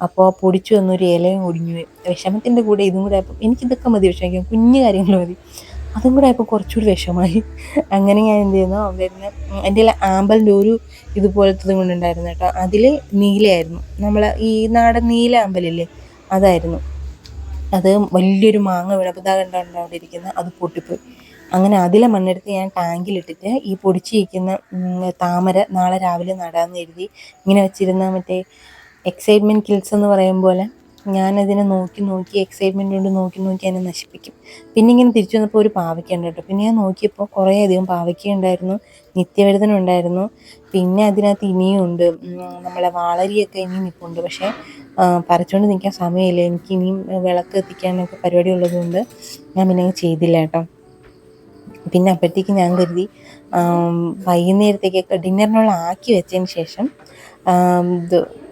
അപ്പോൾ പൊടിച്ചു വന്നൊരു ഇലയും ഒടിഞ്ഞു പോയി. വിഷമത്തിൻ്റെ കൂടെ ഇതും കൂടെ ആയപ്പോൾ എനിക്കിതൊക്കെ മതി, വിഷമിക്കാം, കുഞ്ഞു കാര്യങ്ങൾ മതി. അതും കൂടെ ആയപ്പോൾ കുറച്ചുകൂടി വിഷമമായി. അങ്ങനെ ഞാൻ എന്ത് ചെയ്യുന്നു, അവിടെ എൻ്റെ ആമ്പലിൻ്റെ ഒരു ഇതുപോലത്തതും കൊണ്ടുണ്ടായിരുന്നു കേട്ടോ. അതിൽ നീലയായിരുന്നു, നമ്മൾ ഈ നാടൻ നീല ആമ്പലില്ലേ, അതായിരുന്നു. അത് വലിയൊരു മാങ്ങ വീണപ്പോൾ ഇതാ കണ്ടോ അവിടെ ഇരിക്കുന്നത്, അത് പൊട്ടിപ്പോയി. അങ്ങനെ അതിലെ മണ്ണെടുത്ത് ഞാൻ ടാങ്കിലിട്ടിട്ട് ഈ പൊടിച്ചിരിക്കുന്ന താമര നാളെ രാവിലെ നടാമെന്ന് കരുതി ഇങ്ങനെ വെച്ചിരുന്ന മറ്റേ എക്സൈറ്റ്മെൻറ്റ് കിൽസ് എന്ന് പറയും പോലെ ഞാനതിനെ നോക്കി എക്സൈറ്റ്മെൻറ്റ് കൊണ്ട് നോക്കി അതിനെ നശിപ്പിക്കും. പിന്നെ ഇങ്ങനെ തിരിച്ചു വന്നപ്പോൾ ഒരു പാവയ്ക്ക ഉണ്ട് കേട്ടോ. പിന്നെ ഞാൻ നോക്കിയപ്പോൾ കുറേ അധികം പാവയ്ക്ക ഉണ്ടായിരുന്നു, നിത്യവഴുതന ഉണ്ടായിരുന്നു. പിന്നെ അതിനകത്ത് ഇനിയും ഉണ്ട്, നമ്മളെ വാളരിയൊക്കെ ഇനിയും നിൽപ്പുണ്ട്. പക്ഷേ പറിച്ചുകൊണ്ട് നിൽക്കാൻ സമയമില്ല, എനിക്ക് ഇനിയും വിളക്ക് എത്തിക്കാനൊക്കെ പരിപാടി ഉള്ളതുകൊണ്ട് ഞാൻ പിന്നെ ചെയ്തില്ല കേട്ടോ. പിന്നെ അപ്പോഴത്തേക്ക് ഞാൻ കരുതി വൈകുന്നേരത്തേക്കൊക്കെ ഡിന്നറിനുള്ള ആക്കി വെച്ചതിന് ശേഷം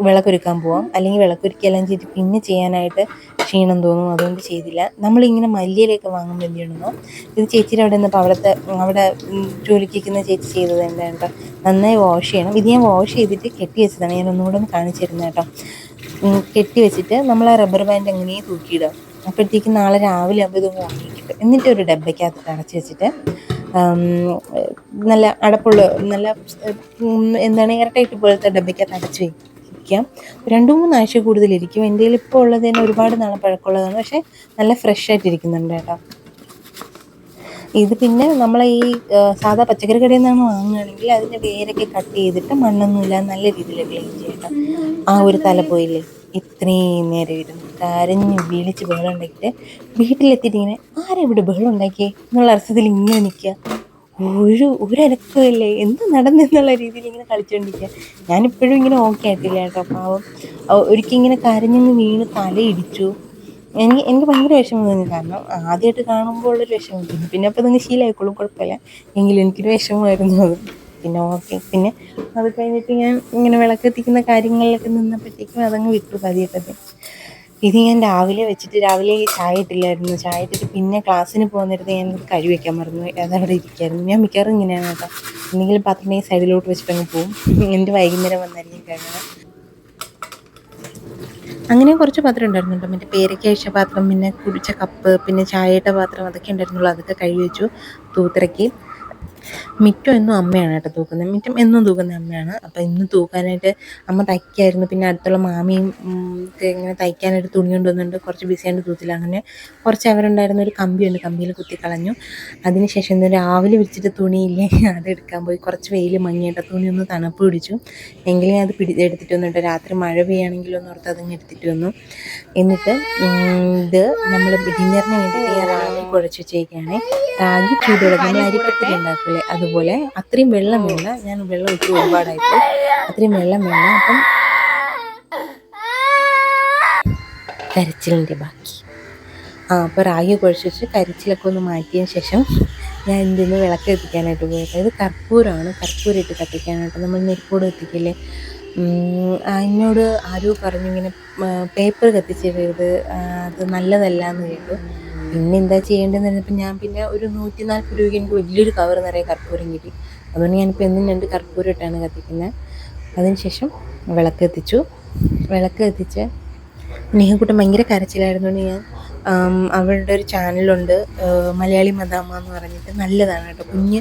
വിളക്കൊരുക്കാൻ പോവാം, അല്ലെങ്കിൽ വിളക്കൊരുക്കിയെല്ലാം ചെയ്ത് പിന്നെ ചെയ്യാനായിട്ട് ക്ഷീണം തോന്നും, അതുകൊണ്ട് ചെയ്തില്ല. നമ്മളിങ്ങനെ മല്ലിയിലൊക്കെ വാങ്ങുമ്പോൾ എന്ത് ചെയ്യണമെന്നോ, ഇത് ചേച്ചിയുടെ അവിടെ നിന്നപ്പോൾ അവിടെ ജോലിക്ക് നിൽക്കുന്ന ചേച്ചി ചെയ്തത് എന്താ കേട്ടോ, നന്നായി വാഷ് ചെയ്യണം. ഇത് ഞാൻ വാഷ് ചെയ്തിട്ട് കെട്ടി വെച്ചതാണ്, ഞാൻ ഒന്നുകൂടെ ഒന്ന് കാണിച്ചു തരുന്നത് കേട്ടോ. കെട്ടി വെച്ചിട്ട് നമ്മൾ ആ റബ്ബർ ബാൻഡ് എങ്ങനെയും തൂക്കിയിടുക. അപ്പോഴത്തേക്കും നാളെ രാവിലെ ആകുമ്പോൾ ഇത് ഉണങ്ങി കിട്ടും. എന്നിട്ട് ഒരു ഡബ്ബയ്ക്കകത്ത് അടച്ച് വെച്ചിട്ട് നല്ല അടപ്പുള്ള നല്ല എന്താണ് എയർടൈറ്റ് പോലത്തെ ഡബ്ബയ്ക്കകത്ത് അടച്ച് വയ്ക്കാം. 2-3 ആഴ്ച കൂടുതലിരിക്കും. എൻ്റെ കയ്യിൽ ഇപ്പോൾ ഉള്ളത് തന്നെ ഒരുപാട് നാളെ പഴക്കമുള്ളതാണ്, പക്ഷേ നല്ല ഫ്രഷ് ആയിട്ടിരിക്കുന്നുണ്ട് കേട്ടോ. ഇത് പിന്നെ നമ്മളെ ഈ സാധാ പച്ചക്കറി കടയിൽ നിന്നാണ് വാങ്ങുകയാണെങ്കിൽ അതിൻ്റെ വേരൊക്കെ കട്ട് ചെയ്തിട്ട് മണ്ണൊന്നുമില്ലാതെ നല്ല രീതിയിൽ ക്ലീൻ ചെയ്യണം. ആ ഒരു തല പോയില്ലേ, ഇത്രയും നേരം ഇരുന്ന് കരഞ്ഞ് വിളിച്ച് ബഹളം ഉണ്ടാക്കിയിട്ട് വീട്ടിലെത്തിയിട്ട് ഇങ്ങനെ ആരാ ഇവിടെ ബഹളം ഉണ്ടാക്കിയേ എന്നുള്ള അർത്ഥത്തിൽ ഇങ്ങനെ നിൽക്കുക. ഒരനക്കമില്ലേ, എന്ത് നടന്നെന്നുള്ള രീതിയിൽ ഇങ്ങനെ കളിച്ചുകൊണ്ടിരിക്കുക. ഞാനിപ്പോഴും ഇങ്ങനെ ഓക്കെ ആയിട്ടില്ല കേട്ടോ. പാവം ഒരിക്കൽ ഇങ്ങനെ കരഞ്ഞങ്ങ് വീണ് തലയിടിച്ചു. എനിക്ക് ഭയങ്കര വിഷമം തോന്നി, കാരണം ആദ്യമായിട്ട് കാണുമ്പോൾ ഉള്ളൊരു വിഷമം തോന്നി. പിന്നെ അപ്പോൾ നിങ്ങൾ ശീലമായിക്കോളും, കുഴപ്പമില്ല. എങ്കിലും എനിക്കൊരു വിഷമമായിരുന്നു അത്. പിന്നെ ഓക്കെ, പിന്നെ അത് കഴിഞ്ഞിട്ട് ഞാൻ ഇങ്ങനെ വിളക്കെത്തിക്കുന്ന കാര്യങ്ങളിലൊക്കെ നിന്നപ്പോഴത്തേക്കും അതങ്ങ് വിട്ടു പതിയെ. ഇത് ഞാൻ രാവിലെ വെച്ചിട്ട് രാവിലെ ചായ ഇട്ടില്ലായിരുന്നു. ചായ ഇട്ടിട്ട് പിന്നെ ക്ലാസ്സിന് പോകുന്നിടത്ത് ഞാൻ കഴുകി വയ്ക്കാൻ മറന്നു, അതവിടെ ഇരിക്കായിരുന്നു. ഞാൻ മിക്കവാറും ഇങ്ങനെയാണ് കേട്ടോ, എന്തെങ്കിലും പാത്രം സൈഡിലോട്ട് വെച്ചിട്ടങ്ങ് പോകും. എൻ്റെ വൈകുന്നേരം വന്നായിരിക്കും കഴുകണം. അങ്ങനെ കുറച്ച് പാത്രം ഉണ്ടായിരുന്നു കേട്ടോ, മറ്റേ പേരയ്ക്ക കഴിച്ച പാത്രം, പിന്നെ കുടിച്ച കപ്പ്, പിന്നെ ചായയുടെ പാത്രം, അതൊക്കെ ഉണ്ടായിരുന്നുള്ളൂ. അതൊക്കെ കഴുകി വെച്ചു, തൂത്തിറക്കി. മിറ്റം എന്നും അമ്മയാണ് കേട്ടോ തൂക്കുന്നത്, മിറ്റം എന്നും തൂക്കുന്ന അമ്മയാണ്. അപ്പോൾ ഇന്ന് തൂക്കാനായിട്ട് അമ്മ തയ്ക്കായിരുന്നു. പിന്നെ അടുത്തുള്ള മാമിയും ഇങ്ങനെ തയ്ക്കാനായിട്ട് തുണി കൊണ്ടുവന്നുകൊണ്ട് കുറച്ച് ബിസിയായിട്ട് തൂത്തില്ല. അങ്ങനെ കുറച്ച് അവരുണ്ടായിരുന്ന ഒരു കമ്പിയുണ്ട്, കമ്പിയിൽ കുത്തിക്കളഞ്ഞു. അതിനുശേഷം ഇന്ന് രാവിലെ വിരിച്ചിട്ട് തുണിയില്ലേ അതെടുക്കാൻ പോയി. കുറച്ച് വെയിൽ മങ്ങിയിട്ട് തുണി ഒന്ന് തണുപ്പ് പിടിച്ചു, എങ്കിലും അത് എടുത്തിട്ട് വന്നിട്ട് രാത്രി മഴ പെയ്യാണെങ്കിലൊന്ന് ഓർത്ത് അതങ്ങ് എടുത്തിട്ട് വന്നു. എന്നിട്ട് ഇത് നമ്മൾ ഡിന്നറിന് വേണ്ടിയിട്ട് ഞാൻ റാഗി കുഴച്ച് വെച്ചേക്കാണ്. റാഗി ചൂടുവെള്ളം നമ്മൾ അരിപ്പത്തിരി ഉണ്ടാക്കില്ലേ അതുപോലെ, അത്രയും വെള്ളം വേണ്ട, ഞാൻ വെള്ളം ഒഴിച്ച് ഒരുപാടായിട്ട്, അത്രയും വെള്ളം വേണ്ട. അപ്പം കരിച്ചിലിൻ്റെ ബാക്കി അപ്പോൾ റാഗി കുഴച്ച് വെച്ച് കരിച്ചിലൊക്കെ ഒന്ന് മാറ്റിയതിന് ശേഷം ഞാൻ ഇതിന്ന് വിളക്ക് എത്തിക്കാനായിട്ട് പോയിട്ട്, ഇത് കർപ്പൂരമാണ്, കർപ്പൂരം ഇട്ട് കത്തിക്കാനായിട്ട്. നമ്മൾ നെരിപ്പോട് കത്തിക്കില്ലേ, എന്നോട് ആരോ പറഞ്ഞു ഇങ്ങനെ പേപ്പർ കത്തിച്ചിടരുത്, അത് നല്ലതല്ല എന്ന് കേട്ടു. പിന്നെ എന്താ ചെയ്യേണ്ടതെന്ന് പറഞ്ഞപ്പോൾ ഞാൻ പിന്നെ ഒരു 140 രൂപയ്ക്ക് എനിക്ക് വലിയൊരു കവർ നിറയെ കർപ്പൂരം കിട്ടി. അതുകൊണ്ട് ഞാനിപ്പോൾ എന്നും 2 കർപ്പൂരം ഇട്ടാണ് കത്തിക്കുന്നത്. അതിനുശേഷം വിളക്ക് കത്തിച്ച് നിഹക്കുട്ടൻ ഭയങ്കര കരച്ചിലായിരുന്നുകൊണ്ട് ഞാൻ അവളുടെ ഒരു ചാനലുണ്ട്, മലയാളി മദാമ്മ എന്ന് പറഞ്ഞിട്ട്, നല്ലതാണ് കേട്ടോ. കുഞ്ഞ്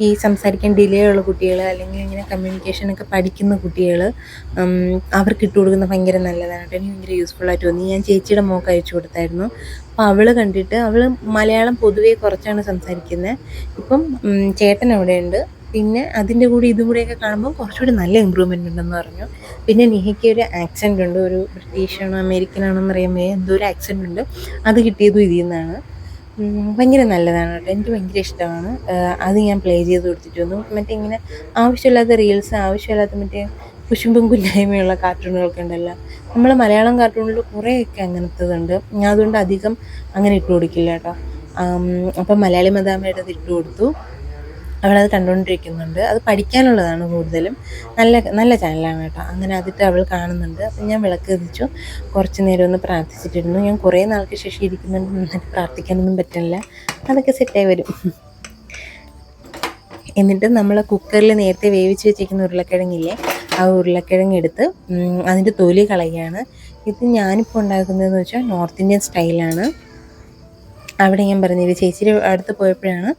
ഈ സംസാരിക്കാൻ ഡിലേ ഉള്ള കുട്ടികൾ, അല്ലെങ്കിൽ ഇങ്ങനെ കമ്മ്യൂണിക്കേഷനൊക്കെ പഠിക്കുന്ന കുട്ടികൾ, അവർക്ക് ഇട്ട് കൊടുക്കുന്ന ഭയങ്കര നല്ലതാണ് കേട്ടോ. എനിക്ക് ഭയങ്കര യൂസ്ഫുള്ളായിട്ട് തോന്നി. ഞാൻ ചേച്ചിയുടെ മോൾക്ക് അയച്ചു കൊടുത്തായിരുന്നു. അപ്പോൾ അവൾ കണ്ടിട്ട്, അവൾ മലയാളം പൊതുവേ കുറച്ചാണ് സംസാരിക്കുന്നത്. ഇപ്പം ചേട്ടൻ അവിടെയുണ്ട്, പിന്നെ അതിൻ്റെ കൂടെ ഇതും കൂടെയൊക്കെ കാണുമ്പോൾ കുറച്ചുകൂടി നല്ല ഇമ്പ്രൂവ്മെൻ്റ് ഉണ്ടെന്ന് പറഞ്ഞു. പിന്നെ നിഹയ്ക്ക് ഒരു ആക്സെൻ്റ് ഉണ്ട്, ഒരു ബ്രിട്ടീഷാണോ അമേരിക്കനാണോന്ന് അറിയാൻ എന്തോ ഒരു ആക്സെൻ്റ് ഉണ്ട്, അത് കിട്ടിയതും ഇതിൽ നിന്നാണ്. ഭയങ്കര നല്ലതാണ് കേട്ടോ, എനിക്ക് ഭയങ്കര ഇഷ്ടമാണ്. അത് ഞാൻ പ്ലേ ചെയ്ത് കൊടുത്തിട്ട് വന്നു. മറ്റേ ഇങ്ങനെ ആവശ്യമില്ലാത്ത റീൽസ്, ആവശ്യമില്ലാത്ത മറ്റേ കുശുമ്പും കുല്ലായ്മയുള്ള കാർട്ടൂണുകളൊക്കെ ഉണ്ടല്ലോ, നമ്മൾ മലയാളം കാർട്ടൂണിൽ കുറേയൊക്കെ അങ്ങനത്തതുണ്ട്. ഞാൻ അതുകൊണ്ട് അധികം അങ്ങനെ ഇട്ട് കൊടുക്കില്ല കേട്ടോ. അപ്പം മലയാളി മദാമ്മയുടെ അത് ഇട്ട് കൊടുത്തു. അവളത് കണ്ടുകൊണ്ടിരിക്കുന്നുണ്ട്. അത് പഠിക്കാനുള്ളതാണ് കൂടുതലും, നല്ല ചാനലാണ് കേട്ടോ. അങ്ങനെ അതിട്ട് അവൾ കാണുന്നുണ്ട്. അപ്പം ഞാൻ വിളക്ക് കത്തിച്ചു, കുറച്ച് നേരം ഒന്ന് പ്രാർത്ഥിച്ചിട്ടിരുന്നു. ഞാൻ കുറേ നാൾക്ക് ശേഷം ഇരിക്കുന്നുണ്ട്, നന്നായിട്ട് പ്രാർത്ഥിക്കാനൊന്നും പറ്റില്ല, അതൊക്കെ സെറ്റായി വരും. എന്നിട്ട് നമ്മൾ കുക്കറിൽ നേരത്തെ വേവിച്ച് വെച്ചിരിക്കുന്ന ഉരുളക്കിഴങ്ങില്ലേ, ആ ഉരുളക്കിഴങ്ങ് എടുത്ത് അതിൻ്റെ തൊലി കളയുകയാണ്. ഇത് ഞാനിപ്പോൾ ഉണ്ടാക്കുന്നതെന്ന് വെച്ചാൽ നോർത്ത് ഇന്ത്യൻ സ്റ്റൈലാണ്. അവിടെ ഞാൻ പറഞ്ഞില്ല, ചേച്ചിയുടെ അടുത്ത് പോയപ്പോഴാണ്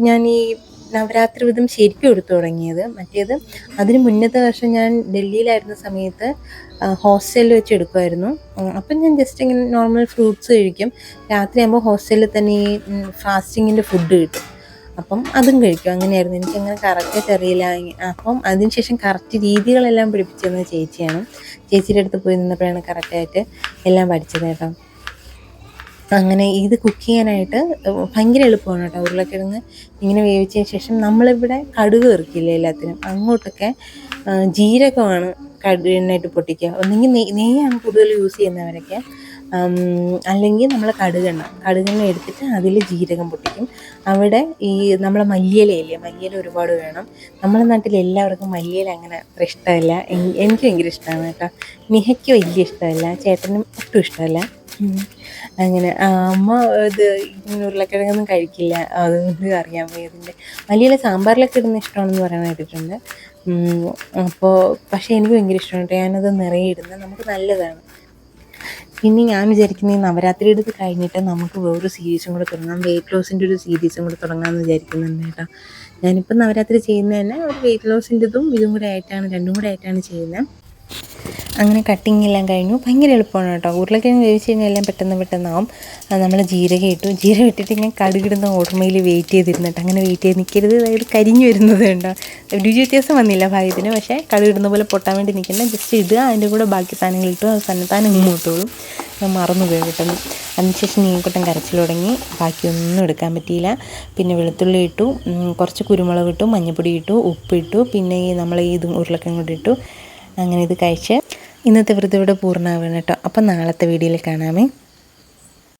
ഞാൻ ഈ നവരാത്രി വ്രതം ശരിക്കും എടുത്തു തുടങ്ങിയത്. മറ്റേത് അതിന് മുന്നത്തെ വർഷം ഞാൻ ഡൽഹിയിലായിരുന്ന സമയത്ത് ഹോസ്റ്റലിൽ വെച്ച് എടുക്കുമായിരുന്നു. അപ്പം ഞാൻ ജസ്റ്റ് ഇങ്ങനെ നോർമൽ ഫ്രൂട്ട്സ് കഴിക്കും. രാത്രിയാകുമ്പോൾ ഹോസ്റ്റലിൽ തന്നെ ഈ ഫാസ്റ്റിങ്ങിൻ്റെ ഫുഡ് കിട്ടും, അപ്പം അതും കഴിക്കും. അങ്ങനെയായിരുന്നു, എനിക്കങ്ങനെ കറക്റ്റായിട്ട് അറിയില്ല. അപ്പം അതിനുശേഷം കറക്റ്റ് രീതികളെല്ലാം പഠിപ്പിച്ചിരുന്നത് ചേച്ചിയാണ്. ചേച്ചിയുടെ അടുത്ത് പോയി നിന്നപ്പോഴാണ് കറക്റ്റായിട്ട് എല്ലാം പഠിച്ചത് കേട്ടോ. അങ്ങനെ ഇത് കുക്ക് ചെയ്യാനായിട്ട് ഭയങ്കര എളുപ്പമാണ് കേട്ടോ. ഉരുളക്കിഴങ്ങ് ഇങ്ങനെ വേവിച്ചതിന് ശേഷം നമ്മളിവിടെ കടുക് ഇറക്കില്ല എല്ലാത്തിനും, അങ്ങോട്ടൊക്കെ ജീരകമാണ് എണ്ണയിട്ട് പൊട്ടിക്കുക. ഒന്നെങ്കിൽ നെയ്യാണ് കൂടുതൽ യൂസ് ചെയ്യുന്നവരൊക്കെ, അല്ലെങ്കിൽ നമ്മൾ കടുകെണ്ണ എടുത്തിട്ട് അതിൽ ജീരകം പൊട്ടിക്കും. അവിടെ ഈ നമ്മളെ മല്ലിയിലയില്ലേ, മല്ലിയില ഒരുപാട് വേണം. നമ്മുടെ നാട്ടിൽ എല്ലാവർക്കും മല്ലിയില അങ്ങനെ അത്ര ഇഷ്ടമല്ല, എനിക്ക് ഭയങ്കര ഇഷ്ടമാണ് കേട്ടോ. നിഹയ്ക്ക് വലിയ ഇഷ്ടമല്ല, ചേട്ടനും ഒട്ടും ഇഷ്ടമല്ല. അങ്ങനെ അമ്മ ഇത് ഇങ്ങനെ ഉരുളക്കിഴങ്ങൊന്നും കഴിക്കില്ല, അതുകൊണ്ട് അറിയാൻ വയ്യതിൻ്റെ. മല്ലിയില സാമ്പാറിലൊക്കെ ഇടുന്ന ഇഷ്ടമാണെന്ന് പറയാൻ കേട്ടിട്ടുണ്ട്. അപ്പോൾ പക്ഷേ എനിക്ക് ഭയങ്കര ഇഷ്ടമാണ് കേട്ടോ, ഞാനത് നിറയെ ഇടുന്നത്, നമുക്ക് നല്ലതാണ്. പിന്നെ ഞാൻ വിചാരിക്കുന്നത് ഈ നവരാത്രിയുടെ ഇത് കഴിഞ്ഞിട്ട് നമുക്ക് വേറൊരു സീരീസും കൂടെ തുടങ്ങാം, വെയിറ്റ് ലോസിൻ്റെ ഒരു സീരീസും കൂടെ തുടങ്ങാമെന്ന് വിചാരിക്കുന്നുണ്ട് കേട്ടോ. ഞാനിപ്പം നവരാത്രി ചെയ്യുന്നത് തന്നെ ഒരു വെയിറ്റ് ലോസിൻ്റെതും ഇതും കൂടെ ആയിട്ടാണ്, രണ്ടും കൂടെ ആയിട്ടാണ് ചെയ്യുന്നത്. അങ്ങനെ കട്ടിങ് എല്ലാം കഴിഞ്ഞു. ഭയങ്കര എളുപ്പമാണ് കേട്ടോ. ഉരുളക്കിഴങ്ങ് വേവിച്ച് കഴിഞ്ഞാൽ എല്ലാം പെട്ടെന്നാവും. നമ്മൾ ജീരകം ഇട്ടിട്ട് ഞാൻ കടുകിടുന്ന ഓർമ്മയിൽ വെയിറ്റ് ചെയ്തിരുന്നിട്ട്, അങ്ങനെ വെയിറ്റ് ചെയ്ത് നിൽക്കരുത്, അതായത് കരിഞ്ഞു വരുന്നത് കണ്ടോ. രുചി വ്യത്യാസം വന്നില്ല ഭാഗ്യത്തിന്, പക്ഷേ കടുകിടുന്ന പോലെ പൊട്ടാൻ വേണ്ടി നിൽക്കേണ്ട, ജസ്റ്റ് ഇടുക, അതിൻ്റെ കൂടെ ബാക്കി സാധനങ്ങൾ ഇട്ടു, അത് തന്നെത്താനെ ഇങ്ങോട്ടുള്ളൂ. ഞാൻ മറന്നുപോയി കിട്ടുന്നു. അതിനുശേഷം നീക്കൊട്ടം കരച്ചിൽ തുടങ്ങി, ബാക്കിയൊന്നും എടുക്കാൻ പറ്റിയില്ല. പിന്നെ വെളുത്തുള്ളി ഇട്ടു, കുറച്ച് കുരുമുളക് ഇട്ടു, മഞ്ഞൾപ്പൊടി ഇട്ടു, ഉപ്പിട്ടു, പിന്നെ നമ്മൾ ഇതും ഉരുളക്കിഴങ്ങ് കൂടി ഇട്ടു. അങ്ങനെ ഇത് കഴിച്ച് ഇന്നത്തെ വ്രതം ഇവിടെ പൂർണ്ണമാവുകയാണ് കേട്ടോ. അപ്പം നാളത്തെ വീഡിയോയിൽ കാണാമേ.